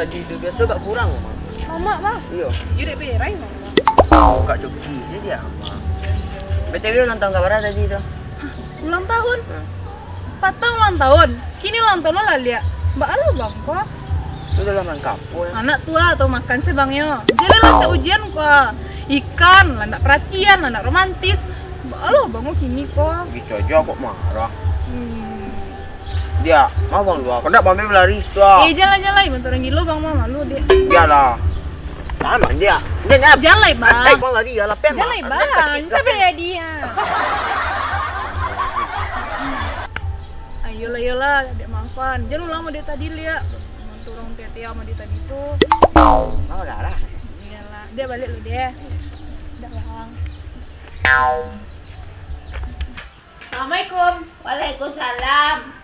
tadi itu biasa gak kurang mah. Mama, Bang. Iya. Jadi berai, Mama. Gak joki sih dia. BTW ulang tahun kabar tadi itu. Ulang tahun? Patang ulang tahun. Kini ulang tahun lah lihat. Mbak Alo Bang kok. Itu dalam rangka apa ya? Anak tua atau makan sih Bang yo. Jadi lah saya ujian kok. Ikan, lah nak perhatian, lah nak romantis. Mbak Alo Bang kok kini kok. Gitu aja kok marah. Dia mau bang luar. Kena bang berlaris tuh. Jalan-jalan, bentar orang gilo Bang mama lu dia. Iyalah. Sama dia. Dia Jalan Bang. Bang lari ya lah pen. Jalan Bang. Siapa dia? Ayolah, Dek Mafan. Jangan ulang sama dia tadi lihat. Turun Tete sama dia tadi tuh. Mau darah. Iyalah, dia balik lu dia. Udah Bang. Assalamualaikum. Waalaikumsalam.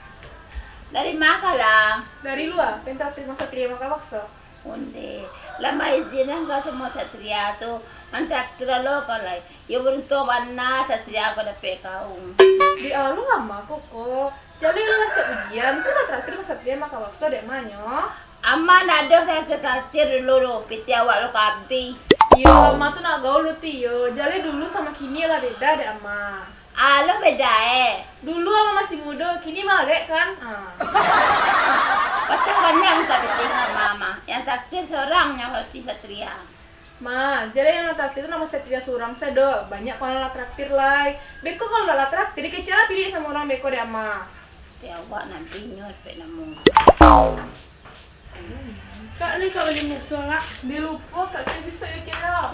Dari mana lah? Dari luar, pentas terima satria makan bakso. Onde. Lama izinan kau semua satria tu. Antak kira lo kalau. Ya beruntung mana satria kau dapat kau. Di awal lu lama kok. Jadi lu nasi ujian, tuh lah terakhir mas satria makan bakso dek manyo. Amma nado saya kekasir dulu. Piti awak lo kabi. Iya, ama tuh nak gaul lu tiyo. Jadi dulu sama kini lah beda dek ama. Ah lo beda Dulu ama masih muda, kini malah gak kan? Pasal banyak tak penting mama. Yang takdir seorang yang harus satria. Ma, jadi yang traktir itu nama satria surang sedo. Banyak kalau lah traktir lah. Beko kalau lah traktir, dikecil pilih sama orang beko deh ama. Ti awak nanti nyot pe namu. Kak ni kau boleh musuh lah. Dia lupa kak tak bisa ya kira.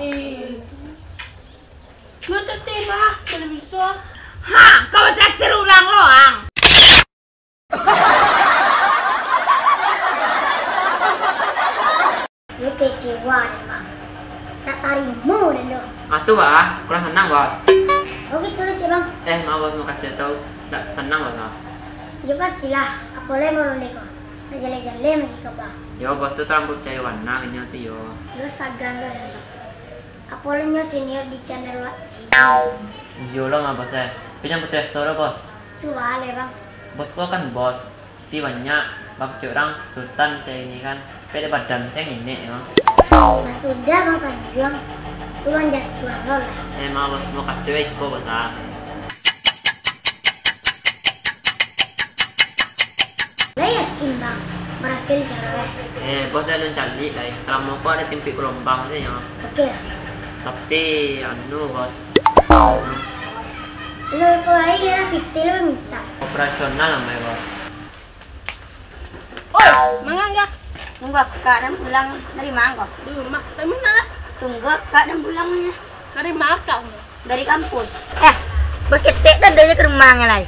Lu tak tema, boleh bisa. Ha, kau takdir ulang loang. Dia kecewa deh Bang. Tak tarimu deh lo. Tuh bah, kurang senang bos. Oh gitu aja Bang. Maaf bos, mau kasih tahu nggak senang bos. Ya pastilah. Apa boleh mau leko. Jalan-jalan lagi ke Bang. Yo bos tuh rambut cahaya warna ini tuh yo. Yo sagan lo deh Bang. Apa boleh senior di channel wajib. Yo lo nggak bos ya. Punya betul store bos. Tuh boleh Bang. Bosku kan bos. Tapi banyak bapak orang sultan saya ini kan. Pada badan saya ini ya. Nah sudah Bang Sanjuang. Tuan jatuh lo lah. Maaf bos, mau kasih weko bos ah. Lah yakin Bang. Berhasil cara. Bos dah cari lah. Selama aku ada timpi gelombang sih ya. Oke. Tapi anu bos. Lo kau aja lah pitil lo minta. Operasional namanya bos. Mangga. Tunggu kak dan pulang dari mana kok? Di rumah. Dari mana lah? Tunggu kak dan pulangnya Dari makan. dari kampus. Bos ketek kan dari ke rumahnya lah.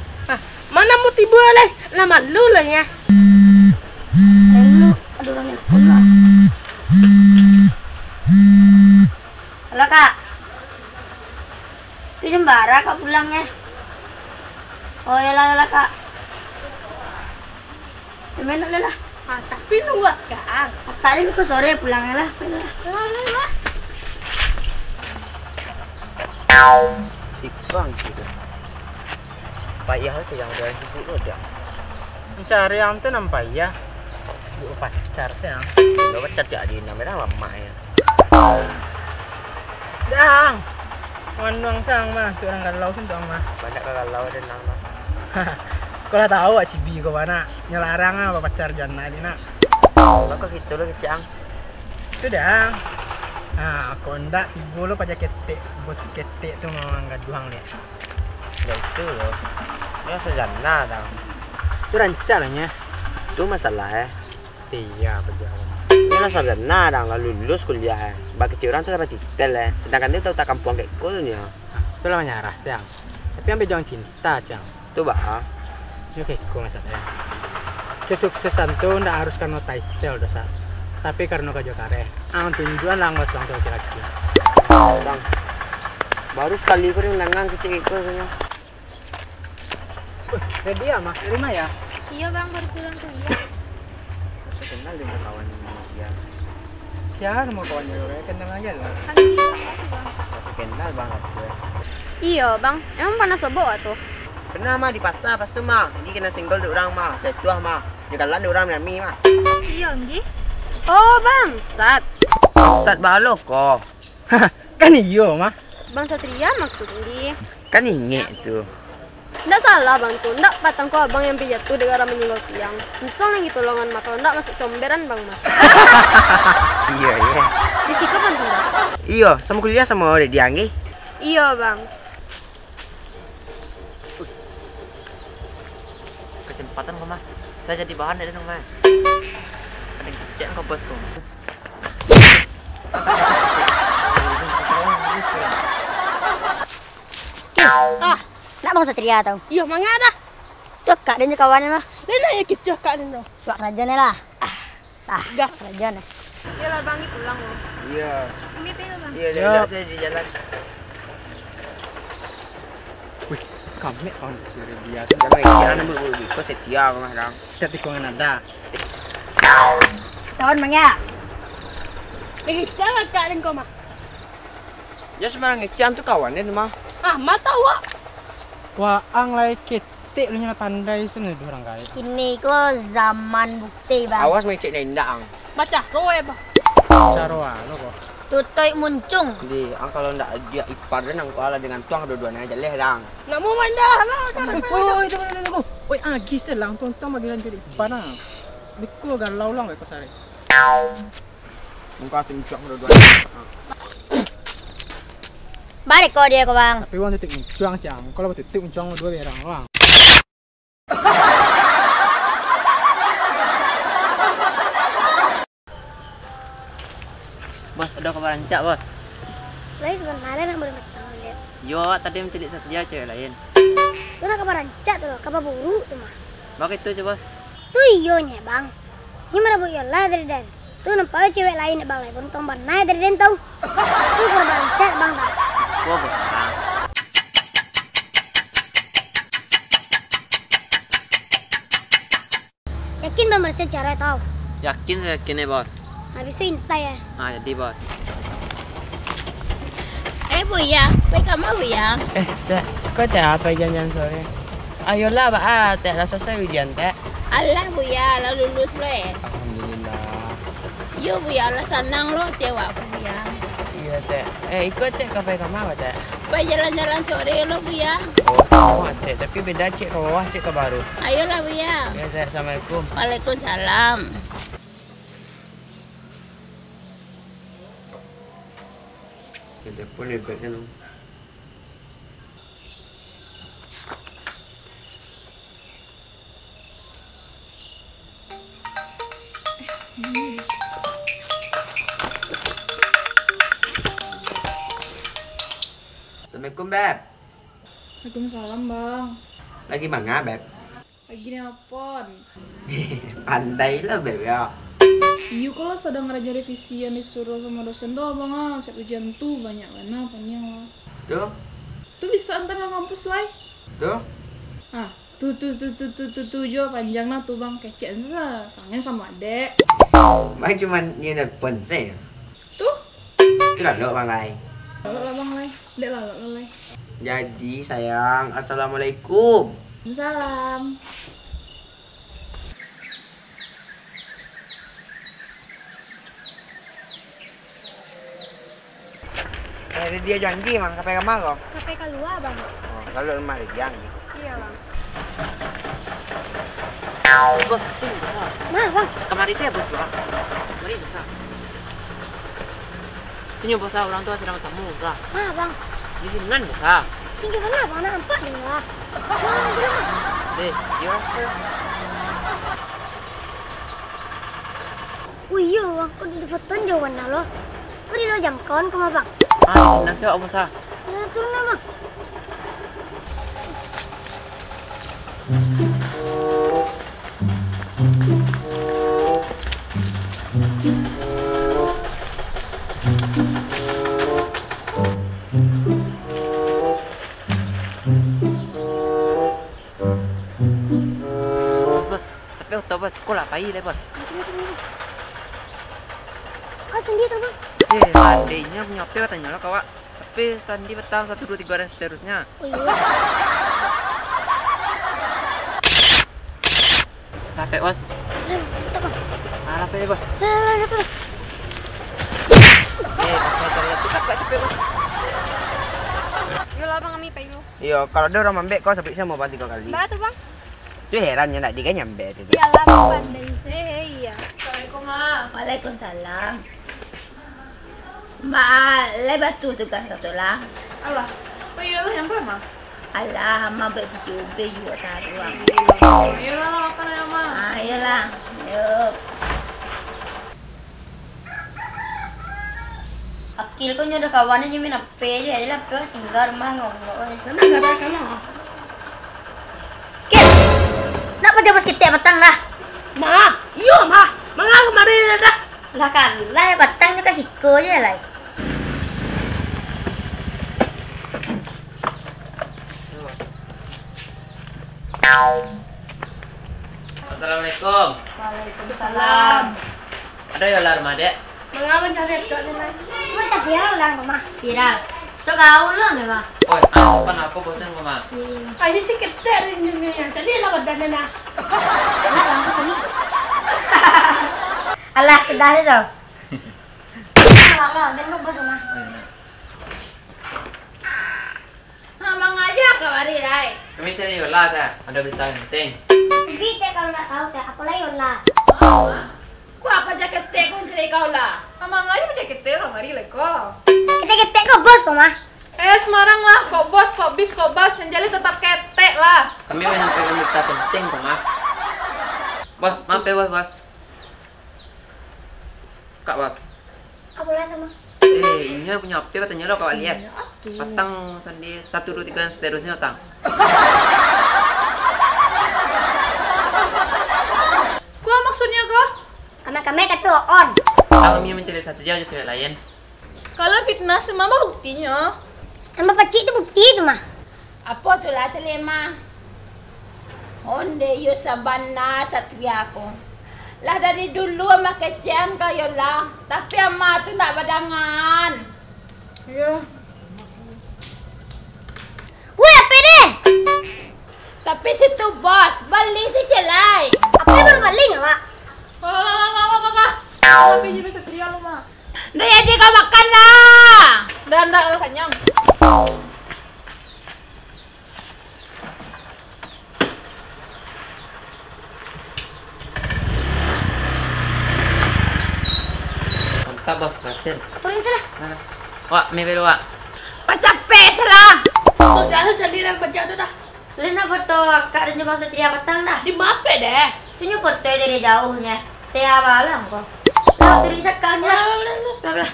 Mana mau tiba lah? Lama lu lah ya. Lu, aduh orang nelfon lah. Halo kak. Itu jembara kak pulangnya. Oh ya lah kak. Gimana lah? Tapi lu gak kan? Kak ini ke sore pulangnya lah. Lah. Sikang gitu. Payah aja yang udah sibuk lo dia. Mencari yang tuh nampak ya. Sibuk pacar sih yang. Udah pacar jadi namanya lama ya. Dang. Wanduang sang mah, tuh orang galau sih tuh mah. Banyak galau dan nang mah. Kau lah tahu Cibi kau mana nyelarang apa pacar jangan ini nak. Lo kok gitu lo kecang. Itu dah. Nah, aku ndak tiba lo pajak ketek, bos ketek tu mau angkat duang dia. Ya itu lo. Ya sejana dah. Itu rencananya. Itu masalah ya. Iya berjalan. Ini lah sejana dah nggak lulus kuliah. Bagi orang tu dapat titel ya. Sedangkan dia tahu tak kampung kayak kulnya. Itu lah menyarah siang. Tapi ambil jangan cinta cang. Itu bah. Ini keko masalahnya. Kesuksesan tuh ndak harus karena title dasar. Tapi karena kerja kare. Tujuan lah nggak langsung laki-laki. Bang, baru sekali aku nengang kecil itu sebenarnya. Ready ya mas? Dari mana ya? Iya bang baru pulang kuliah. Masih kenal dengan kawan dia. Siapa mau kawannya lo? Kenal aja lah. Masih kenal bang Asya. Iya bang, emang panas sobo tuh? Pernah mah di pasar pas tu mah. Jadi kena singgol di orang mah. Dari tuah mah. Di kalan di orang nami mah. Iya nggih. Oh, bangsat. Bangsat balo kok. Kan iyo mah. Bang Satria maksudnya. Kan ingek tuh. Nggak salah bang tuh, nggak patang ko abang yang pijat tuh dengan menyenggol tiang. Untung yang gitu longan mah, kalau nggak masuk comberan bang mah. Iya iya. Di situ kan tuh. Iya, sama kuliah sama udah dianggi. Iya bang. Kesempatan kok mah. Saya jadi bahan dari rumah. Ada kecek kok bosku. Ah, nak bang Satria tau. Iya mangga dah. Tuh kak dia kawannya mah. Lena ya kicau kak Nino. Suak raja nih lah. Dah raja nih. Iya lah bang, pulang loh. Iya. Ini pilih bang. Iya, udah saya di jalan. Wih, kami on suri dia. Jangan ikan bulu-bulu kok setia mah dang. Setiap tikungan ada. Tahun mangga. Kicau kak Nino mah. Ya sebenarnya ngecian tuh kawannya mah. Ah, mata wak. Wah, ang lai ketik lu nyala pandai sini orang kaya. Ini kok zaman bukti bang. Awas mecek nendang. Baca kowe bang. Caro lo kok. Tutoy muncung. Di, ang kalau ndak dia ipar dan ang kuala dengan tuang dua-duanya aja leh dang. Nggak mau main dah lah. Woi, tunggu. Woi, agi selang tuang magilan jadi ipar nang. Biko galau lang kok sare. Mungkin tuang dua-duanya. Balik kok dia kok bang. Tapi wang titik uncang cang. Kalau titik uncang dua berang wang. Bos, udah kabar rancak bos. Lagi sebenarnya nak bermetang lihat. Yo, tadi mencari Satria cewek lain. Tuh nak kabar rancak tuh, kabar buruk tuh mah. Bak itu coba bos. Tuh iyonya bang. Ini mana bu lah dari den. Tuh nampak cewek lain bang lagi pun tombak naik dari den tau. Tuh kabar rancak bang. Gua bos. Yakin bang bersih cara tau. Yakin saya yakin ya bos. Habis itu intai ya. Nah jadi bos. Buya, baik kamu Buya. Teh, kau teh apa jangan sore? Ayolah, Pak. Teh rasa saya ujian teh. Allah Buya, lah lulus lo ya. Alhamdulillah. Yo Buya, lah senang lo tewa aku Buya. Iya teh. Ikut teh kafe kamu apa teh? Baik jalan-jalan sore lo Buya. Oh, sama teh. Tapi beda cek rawah cek ke baru. Ayolah Buya. Ya teh. Assalamualaikum. Waalaikumsalam. Telepon ibetnya dong. Assalamualaikum Beb. Waalaikumsalam bang. Lagi mana Beb? Lagi nelpon. Pandai lah Beb ya. Iya kalau sedang ngerjain revisi yang disuruh sama dosen doang bang ah. Siap ujian tuh banyak mana panjang lah. Tuh, Tuh bisa antar ke kampus lah. tuh. Ah, tuh jo panjang lah tuh bang kecek lah. Kangen sama adek. Bang cuma nelpon saya. Tuh, Kira lo bang Lai. lalu lah bang lai. Dek lalu lai. Jadi sayang, assalamualaikum. Salam. Dari dia janji mang kape kamar kok. Sampai keluar bang. Oh, kalau emak dia janji. Iya bang. Bos, sini bos. Mana bang? Kemari saya bos bos. Mari bos. Sini bos, orang tua sedang tamu bos. Mana bang? Di sini nan bos. Tinggi mana bang? Nampak nih lah. Yo. Wih iya bang, kok di foto jauhan lo? Kok di lo jam kawan kemana bang? Ah, di sini nan saya bos. Ya, turun lah bang. Bos, tapi auto bos, sekolah pagi lah bos. Kau sendiri tuh bang? Adanya punya HP katanya lah kawak. Tapi tadi petang 1, 2, 3 dan seterusnya. Oh iya. Capek bos. Lah, kita bang. Apa ya, Bos? Yolah bang kami pengen. Iya, kalau dia orang mambek kau sampai saya mau bantu kau kali. Mbak tuh bang. Itu heran ya nak dia nyambe itu. Iyalah bang pandai. Iya. Assalamualaikum, Ma. Waalaikumsalam. Mak, lebat tu tugas kau lah. Alah, oh iyalah yang apa, Ma? Alah, mak berjumpa juga taruh. Iyalah makan ya, Ma. Ayolah, yuk. Akil ko nyo dah kawanan nyo minape aja lah pero tinggal rumah ngomong. Tapi nggak ada kalah. Kit, nak pada bos kita batang dah. Ma, iya, Ma. Mga kemarin dah. Lah kan, lah batangnya kasih ko aja lah. Assalamualaikum. Waalaikumsalam. Ada ya alarm Dek? Mengapa cari kau ni? Cuma tak viral lah mama. Viral. So kau lah ni mah. Oh, aku kan aku bosan Mama. Ayo sih kita ni ni. Jadi lah badan na. Alah sudah itu. Lama, dan lu bos mah. Mang aja kawari rai. Kami cari yola tak? Ada berita penting. Kita kalau nak tahu teh, aku lah yola. Ku apa jaket teh kau cari kau lah. Amang aja macam kita kamari leko. Kita kok bos kok mah. Semarang lah, kok bos, kok bis, kok bas, yang jadi tetap ketek lah. Kami mau nyampaikan berita penting kok, Ma. Bos, maaf ya bos. Kak bos. Aku lah sama. Ini punya HP katanya lo kau lihat. Patang sandi 1 2 3 dan seterusnya tang. Gua maksudnya kok? Karena kami kata on. Kami mencari satu jauh cewek lain. Kalau fitnah semua apa buktinya? Nama pacik itu bukti itu mah. Apa tu lah terima? Onde yo sabana satria ko. Lah dari dulu ama kecian kau lah. Tapi ama tu nak badangan. Iya. Woi, apa ni? Tapi situ bos, beli si celai. Apa yang baru balik ya, Mak? Kakak. Tapi jadi setia lu, Ma. Dah jadi kau makan lah. Dan dah kenyang. Mantap bos, berhasil. Turun sana. Mana? Wak, mi belu wak. Pacapek salah. Tu saya sendiri yang baca tu dah. Lena foto akak dan juga setia petang dah. Di mape deh. Tunjuk foto dari jauhnya. Tia malam kok. Lah tulis akalnya. Lah.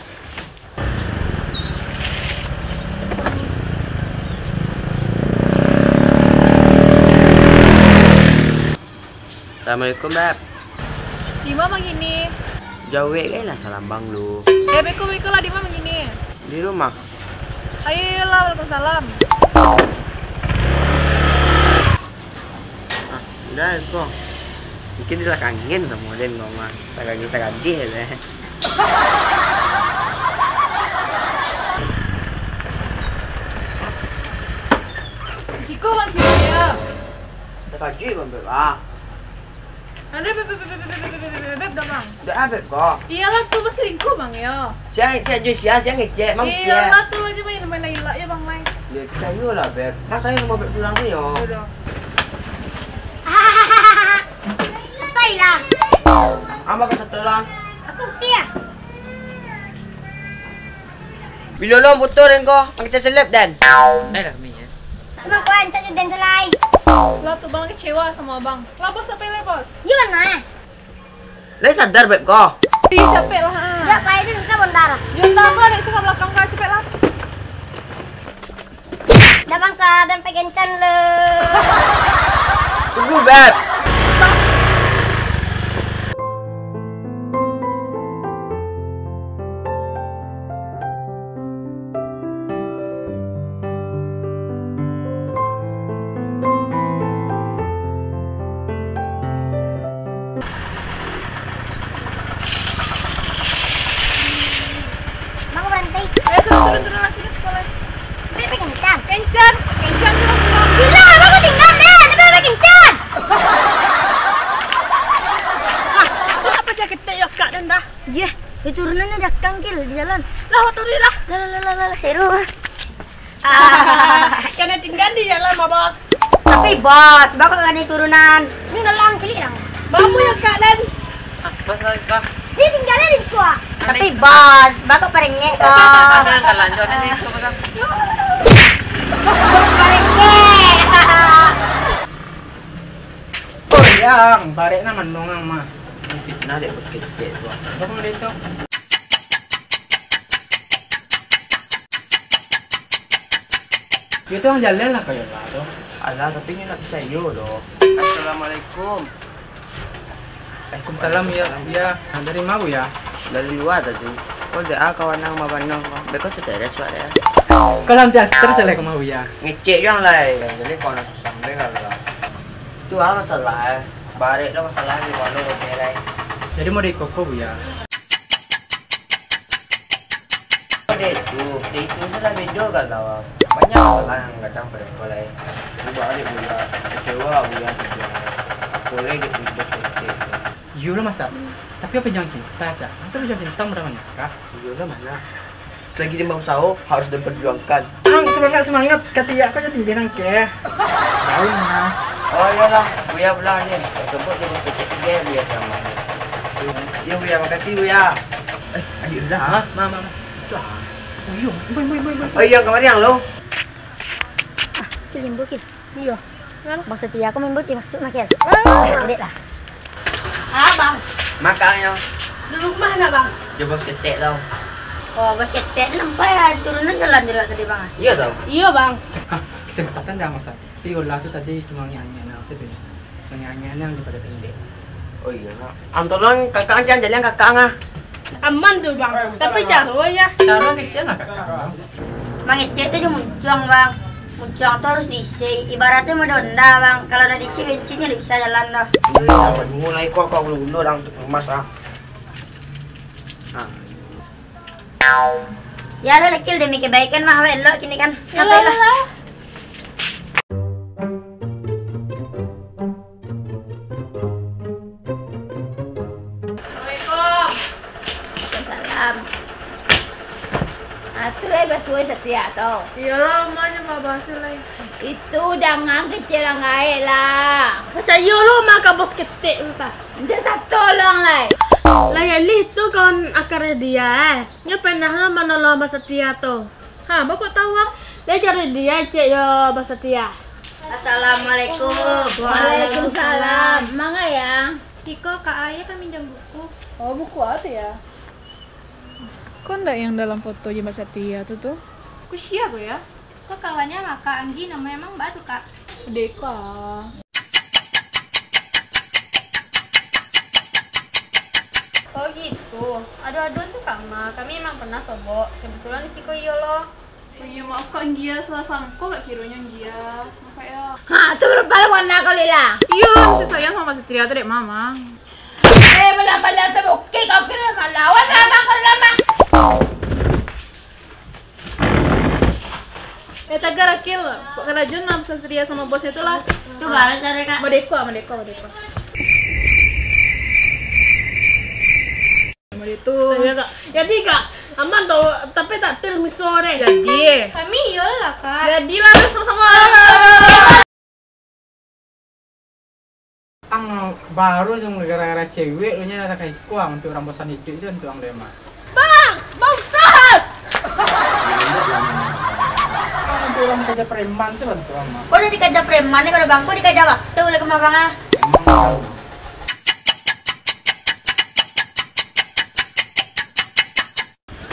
Assalamualaikum, Beb. Di mana begini? Jauh lah salam bang lu. Beko lah di mana begini? Di rumah. Ayolah, waalaikumsalam. Udah kok. Mungkin dia kangen sama Den mama. Tak ganti ya. Siko bang ya. Tak kaji bang Beb. Ah. Ada beb dah bang. Udah Beb kok. Iyalah tuh mas selingkuh bang ya. Jangan jangan ngecek mang. Iyalah tuh aja main Laila ya bang Lai. Ya kita lah Beb. Masa yang mau Beb pulang sih yo. Udah. Selesai lah. Ama ke satu lang. Aku tia. Bila lo putur kau, kita seleb dan. Lah mi ya. Nak kuan saja dan selai. Lah tuh bang kecewa sama abang. Lah bos apa le bos? Gimana? Lah sadar Beb kau. Ih capek lah. Jak lah itu bisa bondara. Yunda kok ada suka belakang kau capek lah. Dah bangsa dan pengen can le. Tunggu Beb. Mau berhenti. Turun lagi ke sekolah. Tapi pengen can. Kencan tuh. Gila, aku tinggal deh. Tapi pengen can. Turunannya udah kangkil di jalan. Lah, turi lah. Lah, seru mah. Karena tinggal di jalan, Bos. Tapi bos, bakal gak ada turunan. Ini ngelang cilik lang. Bamu yang kalian. Apa lagi kah? Dia tinggalnya di situ. Tapi bos, bakal perengek kok. Ada yang lanjut ini coba. Perengek. Oh yang, barek na manungang mah. Fitnah deh bos kecil tuh. Apa mo dito? Itu ang jalan lah kayo lado. Alah, tapi ini nak percaya loh. Assalamualaikum. Waalaikumsalam ya. Ya, dari mana ya? Dari luar tadi. Oh, dia kawan yang mabanong. Beko seteres suara ya. Kalau terus selek mau ya. Ngecek yang lain. Jadi kalau nak susah mereka lah. Itu apa masalah? Barek lo masalah di mana lo berai. Jadi mau di koko bu ya. Dia itu salah video kan tau. Banyak masalah yang kadang pada mulai. Coba ada buya, kecewa buya kerja. Boleh dia bos kecil. Iya lah masa. Tapi apa jangan cinta aja? Masa lu jangan cinta mereka menyakah? Iya lah mana? Selagi dia mau usaha harus diperjuangkan. Semangat kata ya aku jadi tinggian ke. Tahu mana? Oh iyalah, buya pulang ni. Sebut dia bos kecil dia buya sama. Ya buya, makasih buya. Adik dah. Mama. Itu ah. Oh iya, boy. Oh iya, kemarin yang lo. Kilim bukit. Iya. Bos setia aku main bukit masuk makin. Dek lah. Bang. Makanya. Di rumah lah, Bang. Dia bos kecil tau. Oh, bos ketek lempai ya turunan jalan dulu tadi bang. Iya tau. Iya, Bang. Kesempatan dah masa. Tiola tu tadi cuma nyanyian aku sih. Nyanyian yang daripada pendek. Oh iya lah. Antolong kakak jangan jalan kakak ngah. Aman tuh, Bang. Tapi jauh ya. Cara kecil lah kakak. Bang Ece itu cuma muncung bang. Muncung tuh harus diisi. Ibaratnya mau donda bang. Kalau udah diisi bensinnya nggak bisa jalan dah. Iya, mulai kok dulu orang untuk emas ah. Ya lo lekil demi kebaikan mah lo kini kan. Sampai lah. Assalamualaikum. Salam. Atu basuh setia tau. Iya lah, emaknya Pak Basil lah. Itu jangan kecil ngai lah. Saya lo makan bos ketek Pak. Dia satu long lah. Lah ya itu kan akarnya dia. Nya pernah lah menolong Mas Setia tuh. Hah, Bapak tahu bang? Dia cari dia cek ya Mas Setia. Assalamualaikum. Waalaikumsalam. Mangga ya. Iko, Kak Ayah kan minjam buku. Oh, buku apa ya? Kok enggak yang dalam foto aja Mbak Setia tuh? Kusia gue ya. So kawannya mah Kak Anggi namanya emang Mbak tuh Kak. Deka. Oh gitu. Aduh suka mah. Kami emang pernah sobok. Kebetulan di Siko iyo loh. Oh iya maaf Kak Anggi ya, salah sangko gak kiranya Anggi ya. Maaf ya. Ha, tu berapa warna kali lah. Iya lah, masih sayang sama Setia tuh dek mama. Benar-benar terbukti kau kira melawan lama kau lama. Tagar akil. Kok kerajaan lah Setia sama bosnya itu lah. Itu balas dari kak. Madeko. Itu. Ya kak. Jadi kak, aman tuh. Tapi tak termis sore. Jadi. Kami iya lah Kak. Jadi lah sama-sama. Ang baru yang gara-gara cewek lu nya ada kayak kuang untuk orang bosan hidup sih untuk orang lema. Bang, bangsat. Untuk orang kerja preman sih bantu ama. Kau udah dikaja preman nih kalau bangku dikaja waktu oleh kemabang ah. Emang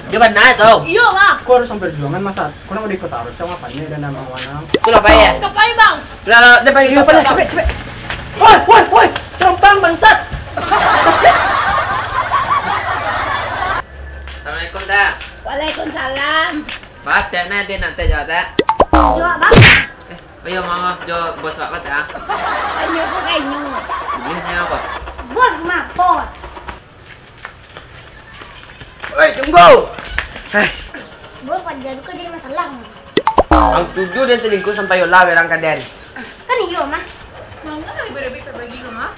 Dia benar tau. Iya bang. aku harus sampai perjuangan masa. Kau mau di kota harus sama apanya dan nama mana? Itu lah ya. Kapai bang. Lalu depan itu apa? Cepet. Woi, cerompang bangsat. Assalamualaikum dah. Waalaikumsalam. Maaf dah nanti jawab dah. Jawab bang. Oh iya maaf jawab bos apa dah? Banyak kayaknya. Ini apa? Bos mah bos. Oi tunggu. Bos kerja kau jadi masalah. Ang tujuh dan selingkuh sampai yola berang kaden. Kan iyo mah. Mangga kali beda-beda berbagi ke mah.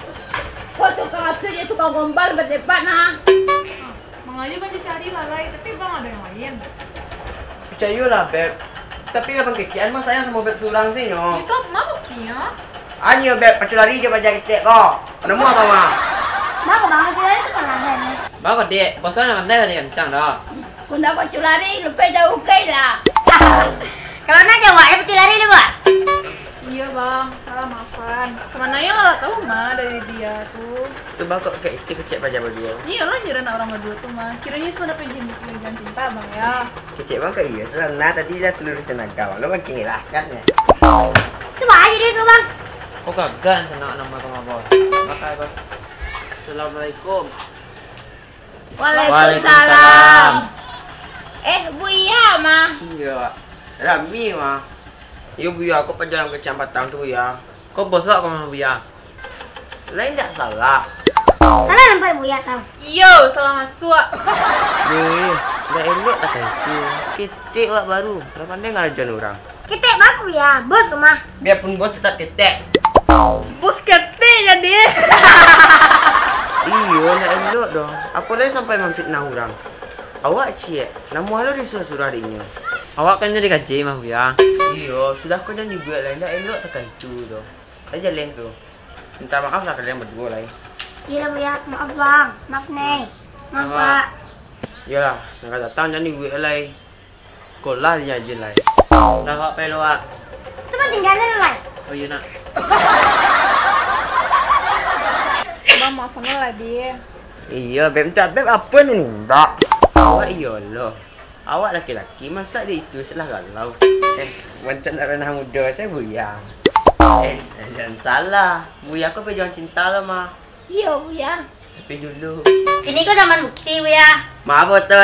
Kau tukang asli dia tukang gombal berdebat nah. Bang aja baca cari lalai, tapi bang ada yang lain. Percayalah, Beb. Tapi abang kecian mah sayang sama Beb surang sih, nyo. Itu apa buktinya? Anyo, Beb, pacu lari je baca ketek kok. Nemu apa, Ma? Bang, bang kecil itu kan ada nih. Bagus dek, bosnya nak mandai tadi kencang dah. Kuna pacu lari, lupa jauh kai lah. Kalau nak jawab, ya kecil lari lu bos. Iya bang, salah maafkan. Sebenarnya lah tahu mah dari dia tuh. Tu bang kok kayak itu kecek baca berdua. Iya lah nyuruh orang berdua tuh mah. Kiranya sebenarnya pengen cinta bang ya. Kecek bang kok iya, sebenarnya tadi dah seluruh tenaga. Lo makin kan ya. Itu aja deh tuh bang. Kok gagal senang nama sama bos? Makasih bos. Assalamualaikum. Waalaikumsalam. Buya mah. Iya, Rami mah. Iya Buya, aku penjalan ke Campatang tuh ya. Kok bos kok sama Buya? Lain tak salah. Salah lempar Buya tau. Yo, salah masuk. Nih, dah elok kata itu. Ketek wak baru. Dah pandai ngarajan orang. Kita baku ya, bos ke mah. Biarpun bos tetap ketek. Bos ketik jadi. Iya, nak elok dong. Apa lagi sampai memfitnah orang? Awak cie, nama lo disuruh-suruh adiknya. Awak kan jadi gaji mah Buya. Iya, sudah kau janji buat lain dah elok tak itu dong. Dah jalan tu. Minta maaf lah kalian berdua lah. Iya Buya, maaf bang, maaf nih. Maaf Apa? pak. Iyalah, nak datang janji buat lain. Sekolah dia aja lain. Dah kok pelu ah. Itu mah tinggalnya lah. Oh iya nak. Bang maafkan lah dia. Iya, Beb tak Beb apa ni? Tak. Awak iya loh. Awak laki-laki masa dia itu salah galau. Mantan anak muda saya Buya. Jangan salah. Buya aku pejuang cinta lah mah. Iya Buya. Tapi dulu. Ini kok zaman bukti Buya. Maaf betul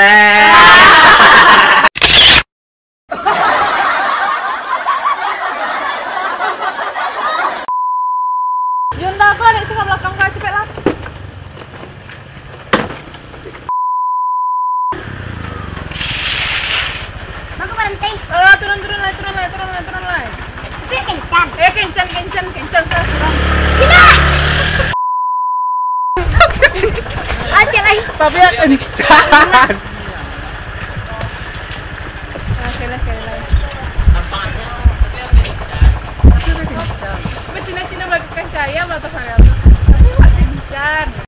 Yunda aku ada suka belakang kau cepet lah. Bang berhenti. Turun lah. Tapi kencan. Kencan saya sudah. Aja lagi. Tapi ya kencan. Sekali lagi. Sini bagi cahaya mata saya.